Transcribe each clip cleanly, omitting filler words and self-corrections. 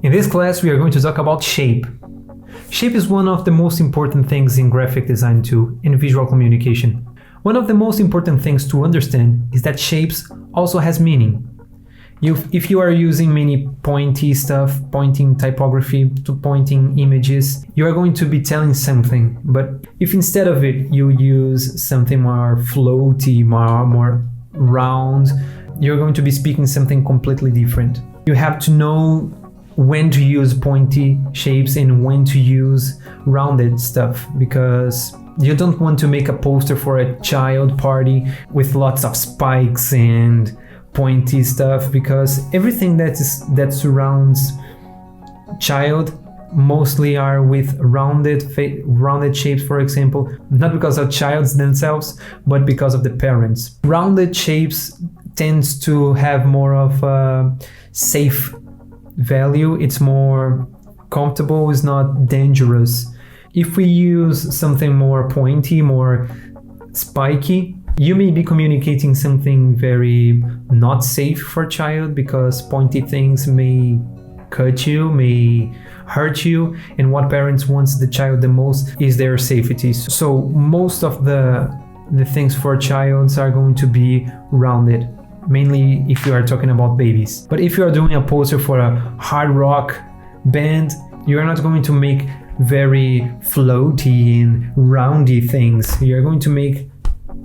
In this class, we are going to talk about shape. Shape is one of the most important things in graphic design too, in visual communication. One of the most important things to understand is that shapes also has meaning. If you are using many pointy stuff, pointing typography to pointing images, you are going to be telling something. But if instead of it you use something more floaty, more round, you're going to be speaking something completely different. You have to know when to use pointy shapes and when to use rounded stuff, because you don't want to make a poster for a child party with lots of spikes and pointy stuff, because everything that surrounds child mostly are with rounded shapes, for example, not because of childs themselves, but because of the parents. Rounded shapes tends to have more of a safe value. It's more comfortable, it's not dangerous. If we use something more pointy, more spiky, you may be communicating something very not safe for a child, because pointy things may cut you, may hurt you, and what parents want the child the most is their safety. So most of the things for childs are going to be rounded, mainly if you are talking about babies. But if you are doing a poster for a hard rock band, you are not going to make very floaty and roundy things. You are going to make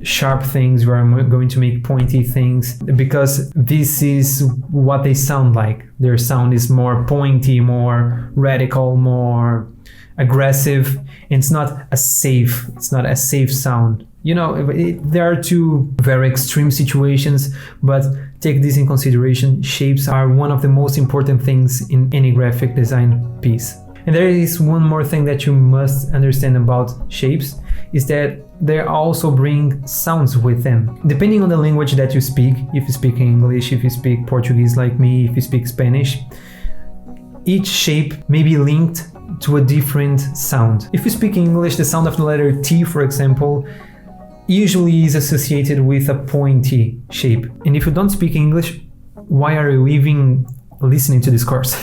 sharp things, you are going to make pointy things, because this is what they sound like. Their sound is more pointy, more radical, more aggressive, and it's not a safe sound. You know, there are two very extreme situations, but take this in consideration. Shapes are one of the most important things in any graphic design piece. And there is one more thing that you must understand about shapes, is that they also bring sounds with them. Depending on the language that you speak, if you speak English, if you speak Portuguese like me, if you speak Spanish, each shape may be linked to a different sound. If you speak English, the sound of the letter T, for example, usually is associated with a pointy shape. And if you don't speak English, why are you even listening to this course?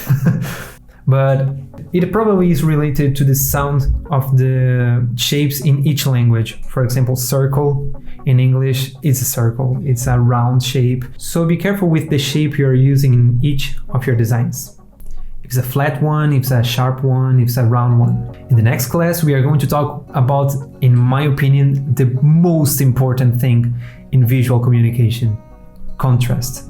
But it probably is related to the sound of the shapes in each language. For example, circle in English is a circle, it's a round shape. So be careful with the shape you are using in each of your designs. If it's a flat one, if it's a sharp one, if it's a round one. In the next class, we are going to talk about, in my opinion, the most important thing in visual communication: contrast.